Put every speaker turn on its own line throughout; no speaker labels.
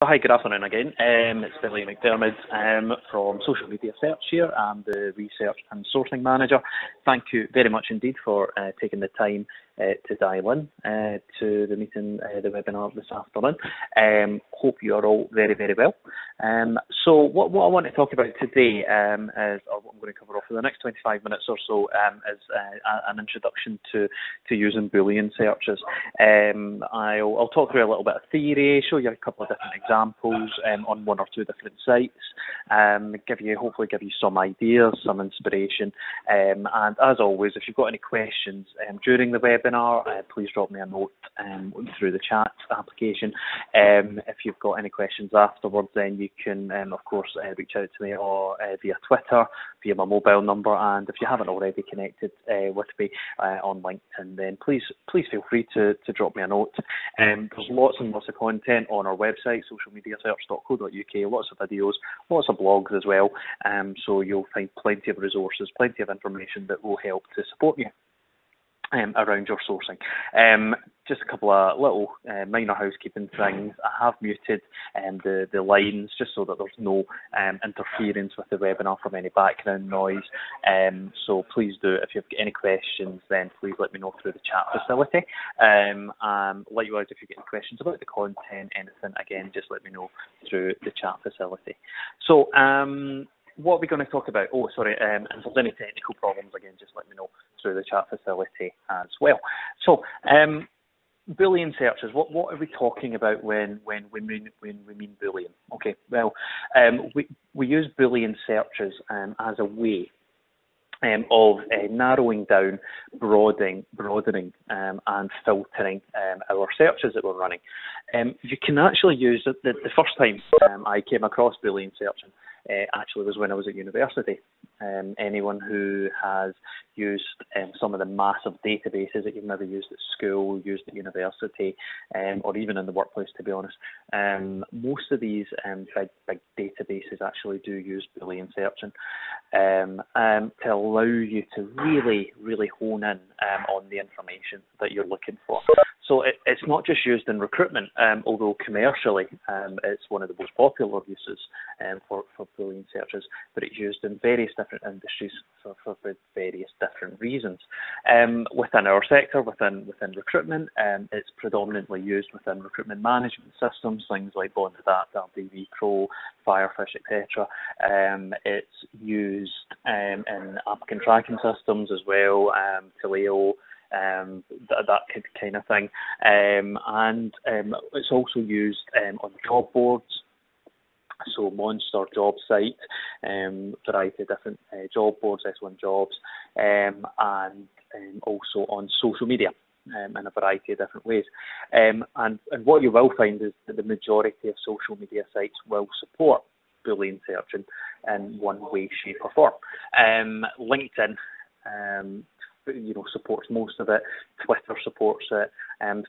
Hi, good afternoon again. It's Billy McDermott from Social Media Search here. I'm the Research and Sourcing Manager. Thank you very much indeed for taking the time to dial in to the meeting, the webinar this afternoon. Hope you are all very, very well. So what I want to talk about today is, or what I'm going to cover off for the next 25 minutes or so, is an introduction to using Boolean searches. I'll talk through a little bit of theory, show you a couple of different examples on one or two different sites, hopefully give you some ideas, some inspiration, and as always, if you've got any questions during the webinar, please drop me a note through the chat application. If you've got any questions afterwards, then you can of course reach out to me or via Twitter, via my mobile number, and if you haven't already connected with me on LinkedIn, then please feel free to drop me a note. There's lots and lots of content on our website, socialmediasearch.co.uk, lots of videos, lots of blogs as well, so you'll find plenty of resources, plenty of information that will help to support you around your sourcing. Just a couple of little minor housekeeping things. I have muted the lines just so that there's no interference with the webinar from any background noise. So please do, if you've got any questions, then please let me know through the chat facility. Likewise, if you get any questions about the content, anything, again, just let me know through the chat facility. So what are we going to talk about? Oh, sorry, if there's any technical problems, again, just let me know through the chat facility as well. So, Boolean searches, what are we talking about when we mean Boolean? Okay, well, we use Boolean searches as a way of narrowing down, broadening and filtering our searches that we're running. You can actually use it. The first time I came across Boolean searching actually was when I was at university. Anyone who has used some of the massive databases that you've never used at school, used at university, or even in the workplace, to be honest, most of these big databases actually do use Boolean searching to allow you to really hone in on the information that you're looking for. So it's not just used in recruitment, although commercially it's one of the most popular uses for Boolean searches, but it's used in various different industries for various different reasons. Within our sector, within recruitment, it's predominantly used within recruitment management systems, things like BondAdapt, RDV Pro, Firefish, etc. It's used in applicant tracking systems as well, Taleo, that kind of thing, and it's also used on job boards, so Monster job site, variety of different job boards, S1 Jobs, and also on social media in a variety of different ways. And what you will find is that the majority of social media sites will support Boolean searching in one way, shape or form. LinkedIn supports most of it. Twitter supports it.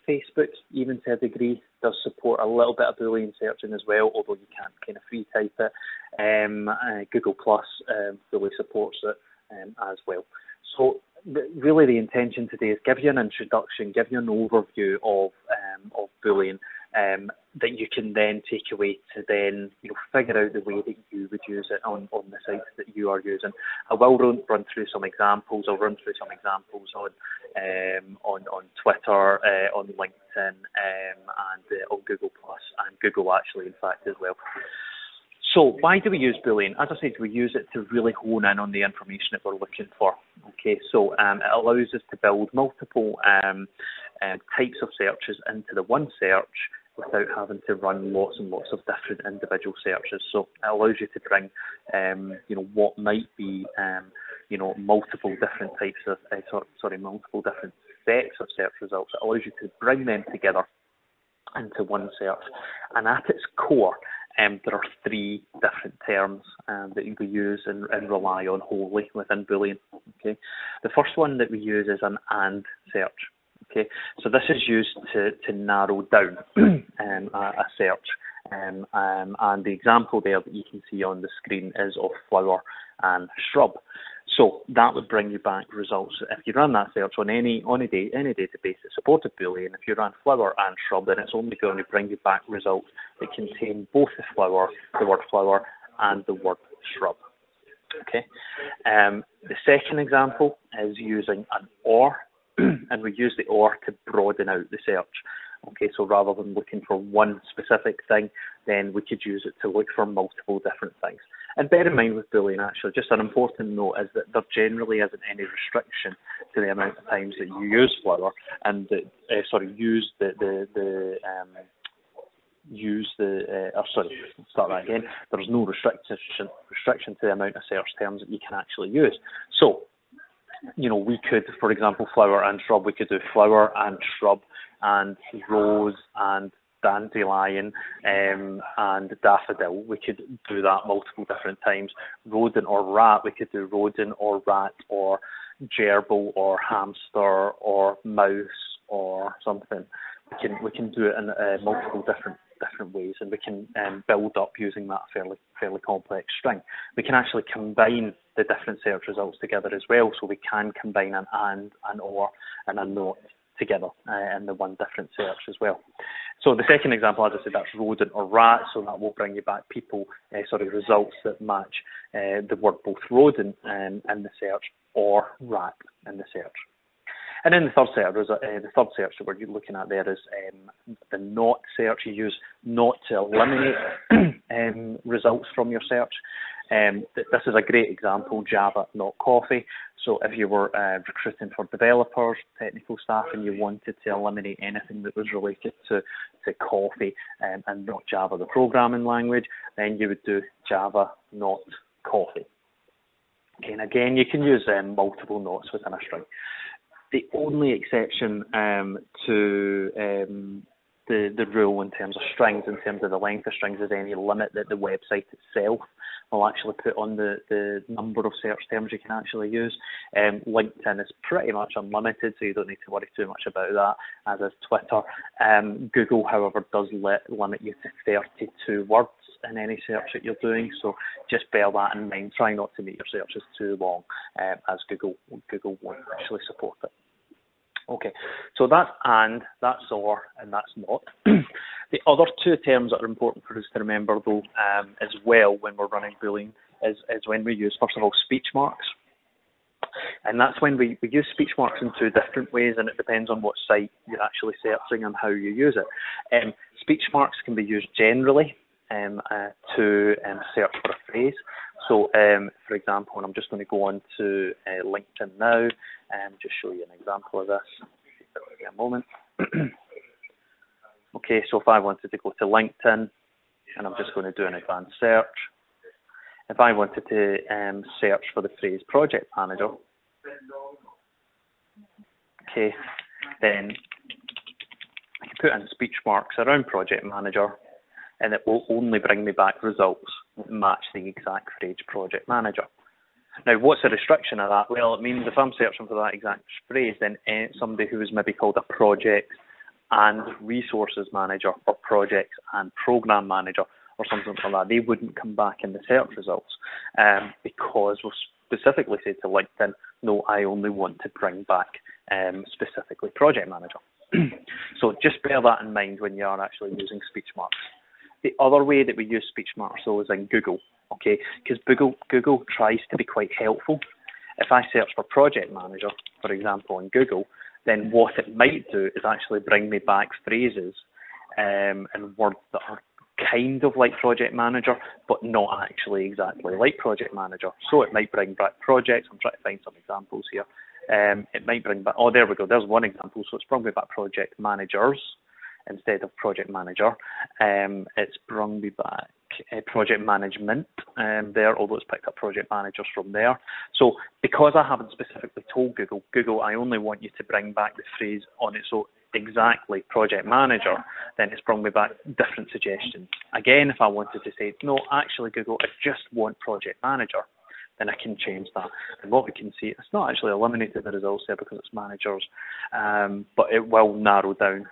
Facebook, even to a degree, does support a little bit of Boolean searching as well, although you can't kind of free type it. Google Plus fully supports it as well. So really the intention today is give you an introduction, give you an overview of Boolean that you can then take away to then figure out the way that you would use it on the sites that you are using. I will run through some examples. I'll run through some examples on Twitter, on LinkedIn, and on Google Plus and Google actually, in fact, as well. So why do we use Boolean? As I said, we use it to really hone in on the information that we're looking for. Okay, so it allows us to build multiple types of searches into the one search without having to run lots and lots of different individual searches. So it allows you to bring, what might be, multiple different types of, multiple different sets of search results. It allows you to bring them together into one search. And at its core, there are three different terms that we use and rely on wholly within Boolean. Okay, the first one that we use is an AND search. Okay, so this is used to narrow down a search, and the example there that you can see on the screen is of flower and shrub. So that would bring you back results. If you run that search on any database that supported Boolean, if you ran flower and shrub, then it's only going to bring you back results that contain both the word flower, and the word shrub. Okay. The second example is using an or, and we use the or to broaden out the search. Okay, so rather than looking for one specific thing, then we could use it to look for multiple different things. And bear in mind with Boolean, actually, just an important note is that there generally isn't any restriction to the amount of times that you use flower, and start that again. There's no restriction to the amount of search terms that you can actually use. So, we could, for example, flower and shrub, we could do flower and shrub and rose and dandelion and daffodil. We could do that multiple different times. Rodent or rat, we could do rodent or rat or gerbil or hamster or mouse or something. We can do it in multiple different ways, and we can build up using that fairly complex string. We can actually combine the different search results together as well, so we can combine an and, an or, and a not together in the one different search as well. So the second example, as I said, that's rodent or rat, so that will bring you back results that match the word both rodent in the search or rat in the search. And then the third search that we're looking at there is the not search. You use not to eliminate results from your search. This is a great example, Java, not coffee. So if you were recruiting for developers, technical staff, and you wanted to eliminate anything that was related to coffee and not Java, the programming language, then you would do Java, not coffee. Okay, and again, you can use multiple nots within a string. The only exception to the rule in terms of strings, in terms of the length of strings, is any limit that the website itself will actually put on the number of search terms you can actually use. LinkedIn is pretty much unlimited, so you don't need to worry too much about that, as is Twitter. Google, however, does limit you to 32 words in any search that you're doing, so just bear that in mind. Try not to make your searches too long, as Google won't actually support it. Okay, so that's and, that's or, and that's not. The other two terms that are important for us to remember, though, as well when we're running Boolean, is when we use, first of all, speech marks. And that's when we use speech marks in two different ways, and it depends on what site you're actually searching and how you use it. Speech marks can be used generally to search for a phrase. So, for example, and I'm just going to go on to LinkedIn now and just show you an example of this. Give me a moment. Okay, so if I wanted to go to LinkedIn, and I'm just going to do an advanced search. If I wanted to search for the phrase project manager, okay, then I can put in speech marks around project manager, and it will only bring me back results that match the exact phrase project manager. Now, what's the restriction of that? Well, it means if I'm searching for that exact phrase, then somebody who is maybe called a project and resources manager, or projects and program manager, or something like that, they wouldn't come back in the search results, because we've specifically said to LinkedIn, no, I only want to bring back specifically project manager. So just bear that in mind when you are actually using speech marks. The other way that we use speech marks, though, is in Google, okay? Because Google tries to be quite helpful. If I search for project manager, for example, in Google, then what it might do is actually bring me back phrases and words that are kind of like project manager, but not actually exactly like project manager. So it might bring back projects. I'm trying to find some examples here. It might bring back, oh, there we go. There's one example. So it's brought me back project managers instead of project manager. It's brought me back project management there, although it's picked up project managers from there. So because I haven't specifically told Google, I only want you to bring back the phrase on it. So exactly project manager, then it's brought me back different suggestions. Again, if I wanted to say, no, actually Google, I just want project manager, then I can change that. And what we can see, it's not actually eliminated the results there because it's managers, but it will narrow down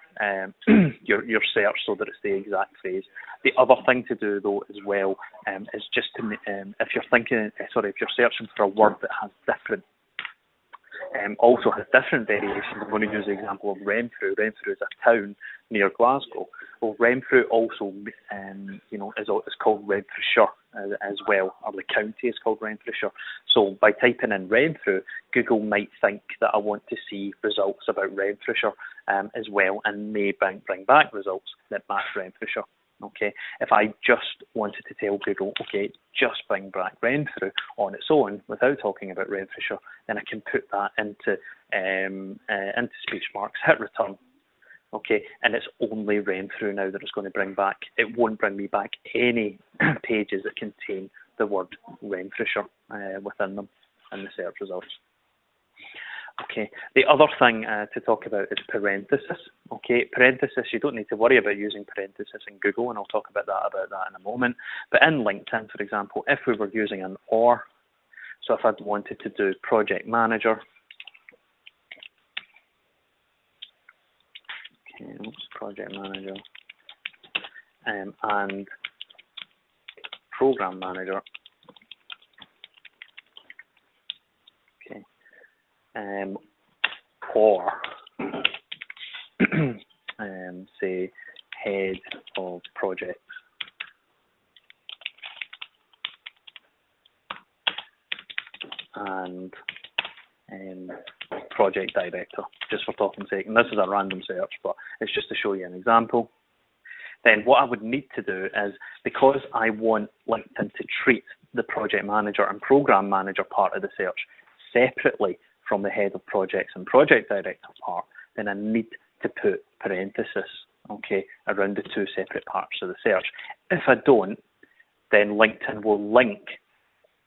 your search so that it's the exact phrase. The other thing to do though as well is just to if you're searching for a word that has different also has different variations. I'm going to use the example of Renfrew. Renfrew is a town near Glasgow. Well, Renfrew also, is called Renfrewshire as well, or the county is called Renfrewshire. So by typing in Renfrew, Google might think that I want to see results about Renfrewshire as well, and may bring back results that match Renfrewshire. Okay, if I just wanted to tell Google, okay, just bring back Renfrew on its own without talking about Renfrewshire, then I can put that into speech marks, hit return. Okay, and it's only Renfrew now that it's going to bring back. It won't bring me back any pages that contain the word Renfrewshire within them in the search results. Okay, the other thing to talk about is parenthesis. Okay, parenthesis, you don't need to worry about using parenthesis in Google, and I'll talk about that in a moment. But in LinkedIn, for example, if we were using an or, so if I'd wanted to do project manager, project manager, and program manager, okay, or say head of projects, and project director, just for talking sake. And this is a random search, but it's just to show you an example. Then what I would need to do is, because I want LinkedIn to treat the project manager and program manager part of the search separately from the head of projects and project director part, then I need to put parenthesis, okay, around the two separate parts of the search. If I don't, then LinkedIn will link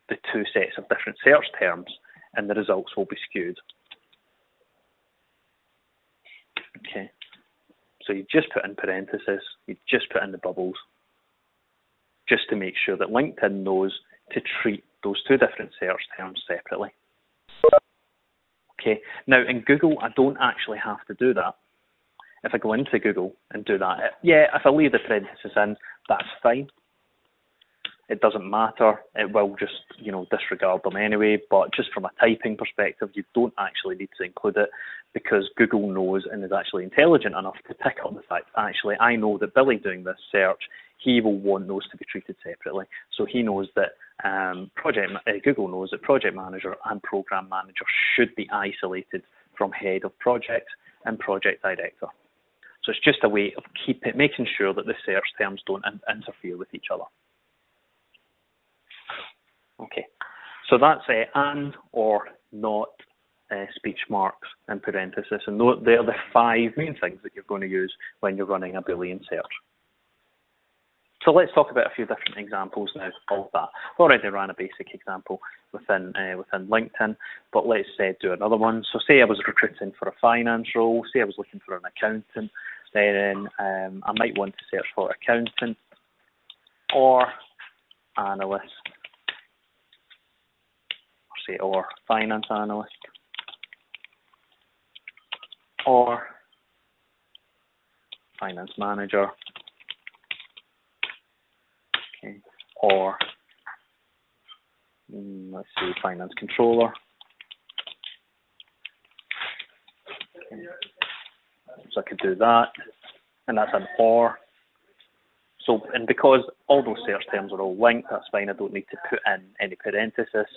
the two sets of different search terms, and the results will be skewed. Okay, so you just put in parenthesis, you just put in the bubbles, just to make sure that LinkedIn knows to treat those two different search terms separately. Okay, now in Google, I don't actually have to do that. If I go into Google and do that, if I leave the parenthesis in, that's fine. It doesn't matter. It will just, disregard them anyway. But just from a typing perspective, you don't actually need to include it, because Google knows and is actually intelligent enough to pick up the fact, actually, I know that Billy doing this search, he will want those to be treated separately. So he knows that Google knows that project manager and program manager should be isolated from head of projects and project director. So it's just a way of making sure that the search terms don't interfere with each other. Okay, so that's and, or, not, speech marks, and parenthesis, and they're the 5 main things that you're going to use when you're running a Boolean search. So let's talk about a few different examples now of that. I've already ran a basic example within LinkedIn, but let's do another one. So say I was recruiting for a finance role, say I was looking for an accountant, then I might want to search for accountant or analyst, or finance analyst, or finance manager, okay, or let's see, finance controller. Okay. So I could do that, and that's an or. So, and because all those search terms are all linked, that's fine. I don't need to put in any parenthesis.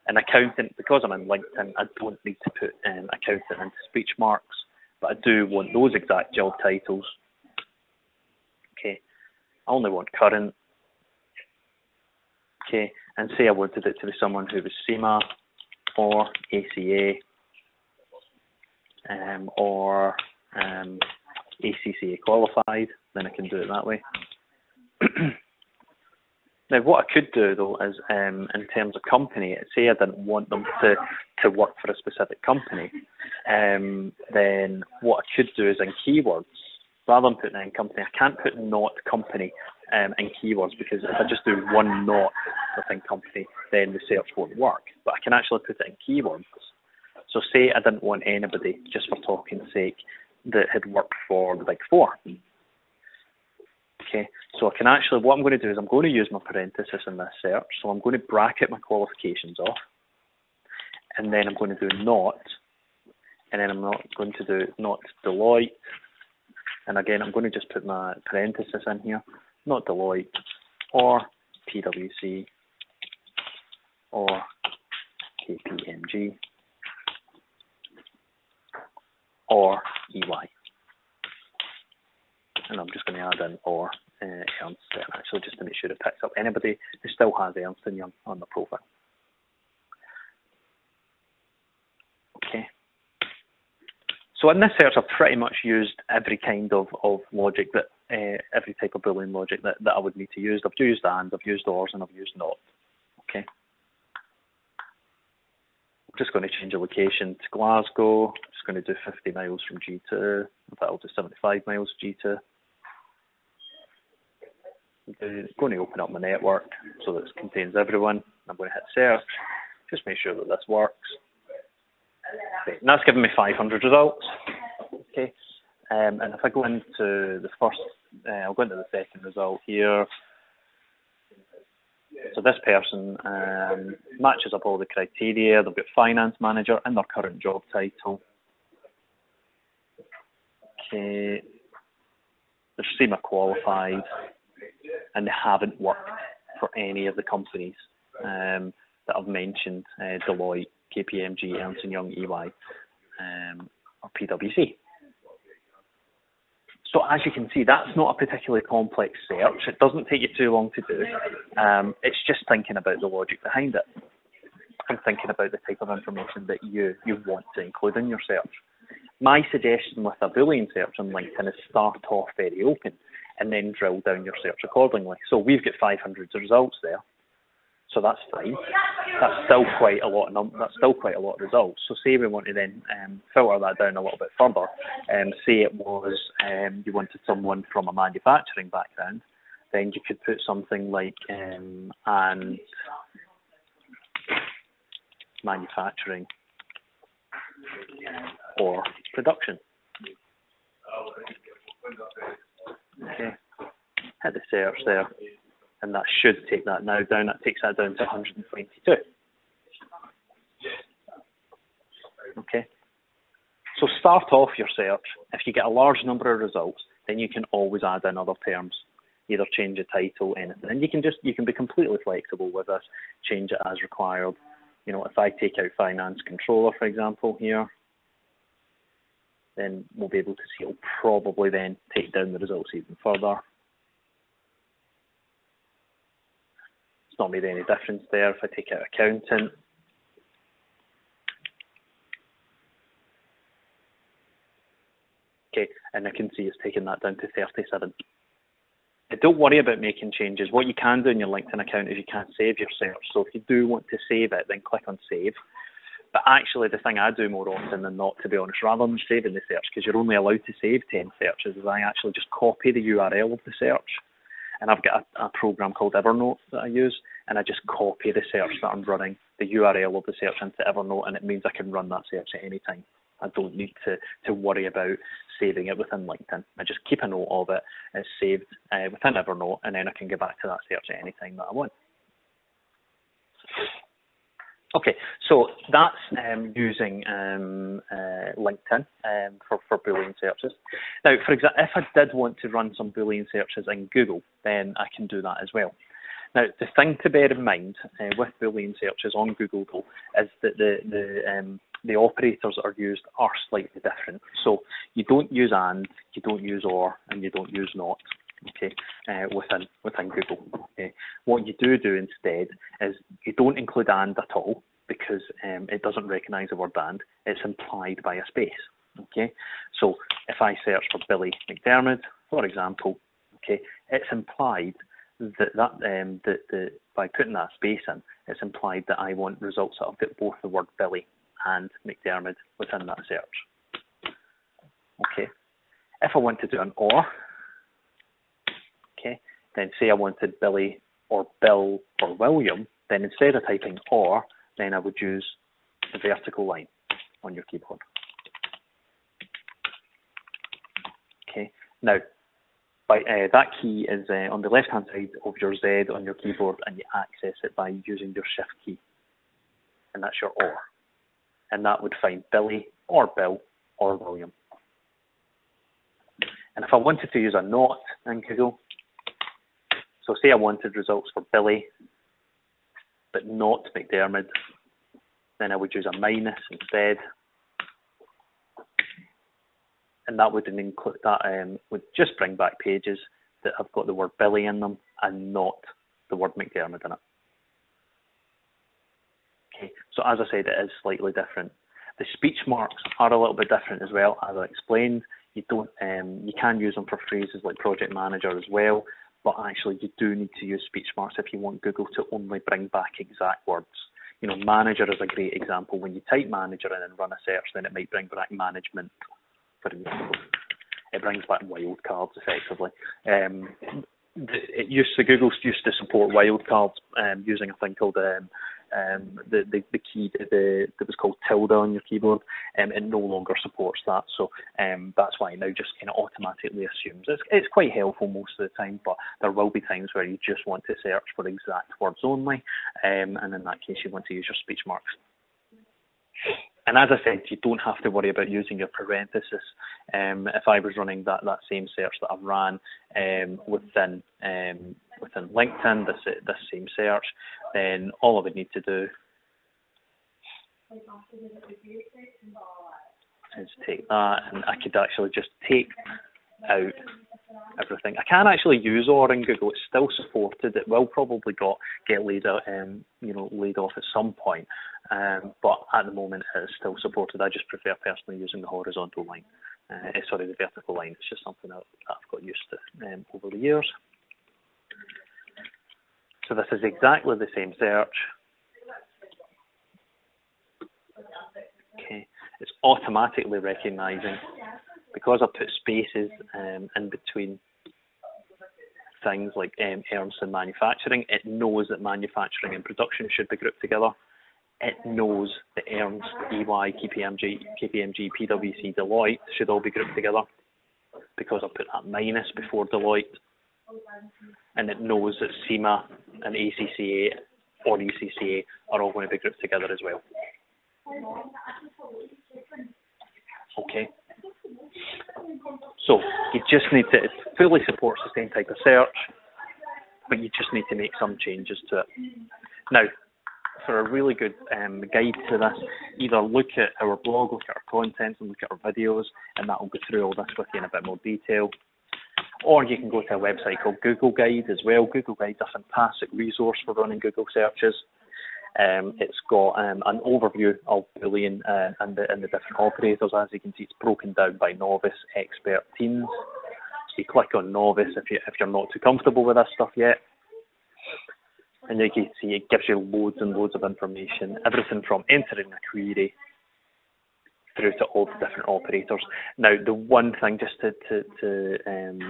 An accountant, because I'm in LinkedIn, I don't need to put accountant into speech marks, but I do want those exact job titles. Okay, I only want current. Okay, and say I wanted it to be someone who was CIMA or ACA or ACCA qualified, then I can do it that way. Now, what I could do, though, is in terms of company, say I didn't want them to work for a specific company, then what I could do is in keywords, rather than putting in company, I can't put not company in keywords, because if I just do one not, within company, then the search won't work. But I can actually put it in keywords. So say I didn't want anybody, just for talking's sake, that had worked for the Big Four. Okay, so I can actually, what I'm going to do is I'm going to use my parenthesis in this search. So I'm going to bracket my qualifications off, and then I'm going to do not, and then I'm not going to do not Deloitte, and again I'm going to just put my parenthesis in here, not Deloitte, or PwC, or KPMG, or EY. And I'm just going to add in or Ernst, actually, just to make sure it picks up anybody who still has Ernst & Young on the profile. Okay. So in this search, I've pretty much used every kind of logic that, every type of Boolean logic that I would need to use. I've used and, I've used ors, and I've used not. Okay. I'm just going to change the location to Glasgow. I'm just going to do 50 miles from G2. That'll do 75 miles G2. I'm going to open up my network so that it contains everyone. I'm going to hit search. Just make sure that this works. Okay, and that's giving me 500 results. Okay, and if I go into the first, I'll go into the second result here. So this person matches up all the criteria. They've got finance manager in their current job title. Okay, they're SEMA qualified, and they haven't worked for any of the companies that I've mentioned, Deloitte, KPMG, Ernst & Young, EY, or PwC. So as you can see, that's not a particularly complex search. It doesn't take you too long to do. It's just thinking about the logic behind it. And thinking about the type of information that you want to include in your search. My suggestion with a Boolean search on LinkedIn is start off very open and then drill down your search accordingly. So we've got 500 results there. So that's fine. That's still quite a lot of results. So say we want to then filter that down a little bit further. Say it was you wanted someone from a manufacturing background, then you could put something like and manufacturing or production. Okay. Hit the search there. And that should take that now down. That takes that down to 122. Okay. So start off your search. If you get a large number of results, then you can always add in other terms. Either change the title, anything. And you can be completely flexible with this. Change it as required. You know, if I take out finance controller, for example, here, then we'll be able to see it'll probably then take down the results even further. Not made any difference there. If I take out accountant, okay, and I can see it's taken that down to 37. Don't worry about making changes. What you can do in your LinkedIn account is you can save your search. So if you do want to save it, then click on save. But actually, the thing I do more often than not, to be honest, rather than saving the search, because you're only allowed to save 10 searches, is I actually just copy the URL of the search. And I've got a program called Evernote that I use, and I just copy the search that I'm running, the URL of the search into Evernote, and it means I can run that search at any time. I don't need to worry about saving it within LinkedIn. I just keep a note of it, it's saved within Evernote, and then I can get back to that search at any time that I want. Okay, so that's using LinkedIn for Boolean searches. Now, for example, if I did want to run some Boolean searches in Google, then I can do that as well. Now, the thing to bear in mind with Boolean searches on Google, though, is that the operators that are used are slightly different. So you don't use and, you don't use or, and you don't use not. Okay, within Google. Okay, what you do instead is you don't include and at all because it doesn't recognise the word and. It's implied by a space. Okay, so if I search for Billy McDermott, for example, okay, it's implied that by putting that space in, it's implied that I want results that have got both the word Billy and McDermott within that search. Okay, if I want to do an or. Okay, then say I wanted Billy or Bill or William, then instead of typing or, then I would use the vertical line on your keyboard. Okay, now that key is on the left-hand side of your Z on your keyboard, and you access it by using your Shift key, and that's your or. And that would find Billy or Bill or William. And if I wanted to use a not in Google, so say I wanted results for Billy, but not McDermott, then I would use a minus instead. And that would include that would just bring back pages that have got the word Billy in them and not the word McDermott in it. Okay, so as I said, it is slightly different. The speech marks are a little bit different as well, as I explained. You don't, you can use them for phrases like project manager as well, but actually you do need to use speech marks if you want Google to only bring back exact words. You know, manager is a great example. When you type manager in and run a search, then it might bring back management, for example. It brings back wildcards effectively. Google's used to support wildcards using a thing called the key that was called tilde on your keyboard. It no longer supports that, so that's why it now just kind of automatically assumes. It's quite helpful most of the time, but there will be times where you just want to search for exact words only, and in that case you want to use your speech marks. And as I said, you don't have to worry about using your parenthesis. If I was running that same search that I've ran within LinkedIn, this same search, then all I would need to do is take that, and I could actually just take out everything. I can actually use or in Google. It's still supported. It will probably get laid out, laid off at some point. But at the moment, it is still supported. I just prefer personally using the horizontal line. The vertical line. It's just something that I've got used to over the years. So this is exactly the same search. Okay, it's automatically recognising, because I put spaces in between things like Ernst and manufacturing. It knows that manufacturing and production should be grouped together. It knows that Ernst, EY, KPMG, PwC, Deloitte should all be grouped together, because I put that minus before Deloitte. And it knows that CIMA and ACCA or ECCA are all going to be grouped together as well. Okay. So you just need to, it fully supports the same type of search, but you just need to make some changes to it. Now, for a really good guide to this, either look at our blog, look at our content, and look at our videos, and that will go through all this with you in a bit more detail. Or you can go to a website called Google Guide as well. Google Guide is a fantastic resource for running Google searches. It's got an overview of Boolean and the different operators. As you can see, it's broken down by novice, expert, teens. So you click on novice if you're not too comfortable with this stuff yet. And you can see it gives you loads and loads of information, everything from entering a query through to all the different operators. Now, the one thing just to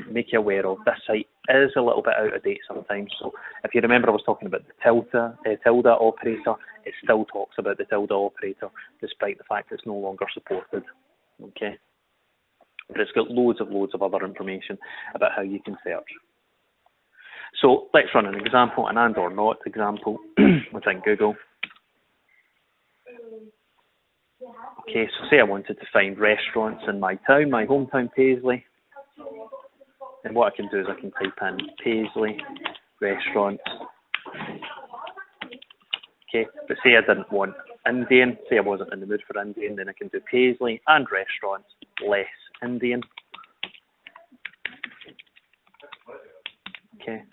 make you aware of, this site is a little bit out of date sometimes. So if you remember, I was talking about the tilde operator. It still talks about the tilde operator, despite the fact it's no longer supported. Okay, but it's got loads of other information about how you can search. So let's run an example, an and or not example within Google. Okay, so say I wanted to find restaurants in my town, my hometown, Paisley. And what I can do is I can type in Paisley, restaurants. Okay, but say I didn't want Indian, say I wasn't in the mood for Indian, then I can do Paisley and restaurants, less Indian. Okay.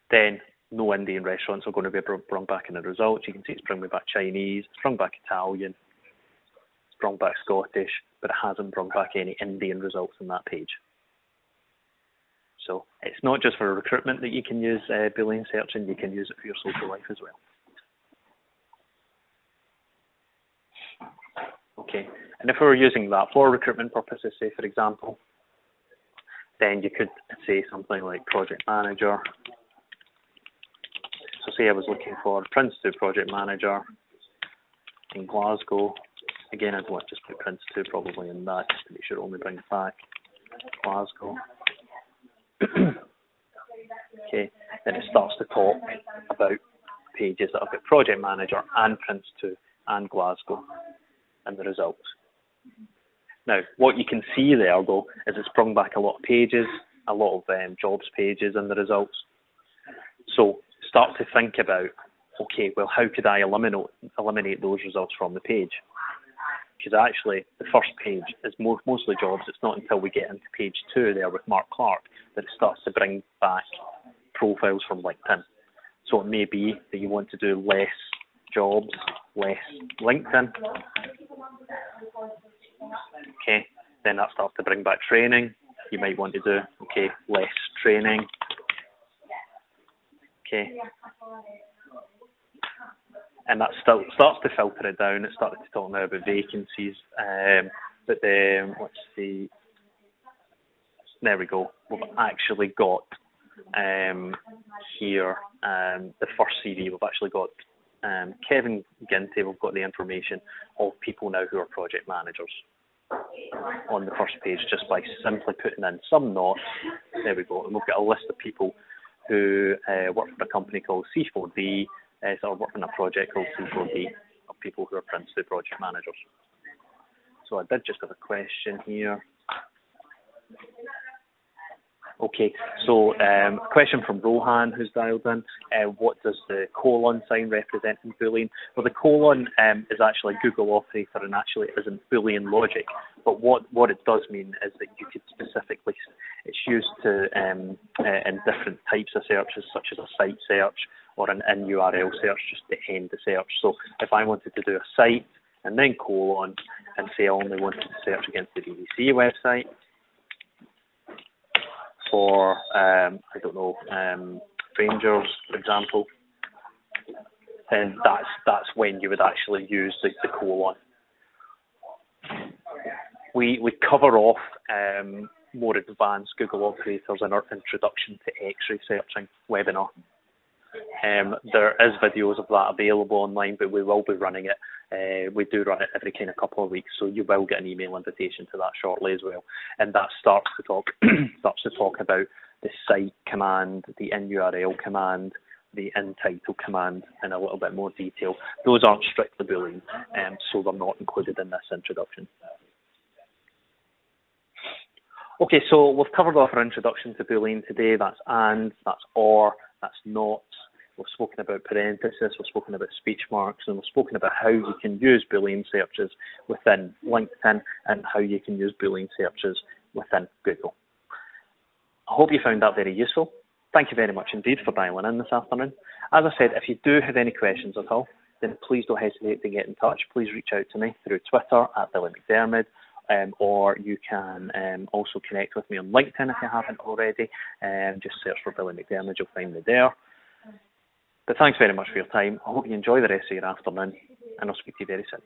Then no Indian restaurants are going to be brought back in the results. You can see it's brought me back Chinese, it's brought back Italian, it's brought back Scottish, but it hasn't brought back any Indian results on that page. So it's not just for recruitment that you can use Boolean searching, you can use it for your social life as well. Okay, and if we were using that for recruitment purposes, say for example, then you could say something like project manager, say I was looking for Prince 2 project manager in Glasgow. Again, I'd want to just put Prince 2 probably in that, just to make sure it only brings back Glasgow. Okay, then it starts to talk about pages that have got project manager and Prince 2 and Glasgow and the results. Now, what you can see there, though, is it's sprung back a lot of pages, a lot of jobs pages in the results. So start to think about, okay, well, how could I eliminate those results from the page? Because actually, the first page is mostly jobs. It's not until we get into page 2 there with Mark Clark that it starts to bring back profiles from LinkedIn. So it may be that you want to do less jobs, less LinkedIn. Okay, then that starts to bring back training. You might want to do, okay, less training. Okay. And that still starts to filter it down. It started to talk now about vacancies. But then, let's see. There we go. We've actually got here the first CV. We've actually got Kevin Ginty. We've got the information of people now who are project managers on the first page just by simply putting in some notes. There we go. And we've got a list of people who work for a company called C4D, or work on a project called C4D, of people who are Prince 2 project managers. So I did just have a question here. Okay, so question from Rohan, who's dialed in. What does the colon sign represent in Boolean? Well, the colon is actually a Google operator and actually isn't Boolean logic. But what it does mean is that you could specifically, it's used to in different types of searches, such as a site search or an in URL search, just to end the search. So if I wanted to do a site and then colon and say I only wanted to search against the BBC website, for, I don't know, Rangers, for example, then that's when you would actually use the colon. We cover off more advanced Google operators in our introduction to X-ray searching webinar. There is videos of that available online, but we will be running it. We do run it every kind of couple of weeks, so you will get an email invitation to that shortly as well. And that starts to talk about the site command, the in URL command, the in title command in a little bit more detail. Those aren't strictly Boolean, so they're not included in this introduction. Okay, so we've covered off our introduction to Boolean today. That's and, that's or, that's not. We've spoken about parenthesis, we've spoken about speech marks, and we've spoken about how you can use Boolean searches within LinkedIn and how you can use Boolean searches within Google. I hope you found that very useful. Thank you very much indeed for dialing in this afternoon. As I said, if you do have any questions at all, then please don't hesitate to get in touch. Please reach out to me through Twitter at Billy McDermott, or you can also connect with me on LinkedIn if you haven't already. Just search for Billy McDermott, you'll find me there. But thanks very much for your time. I hope you enjoy the rest of your afternoon, and I'll speak to you very soon.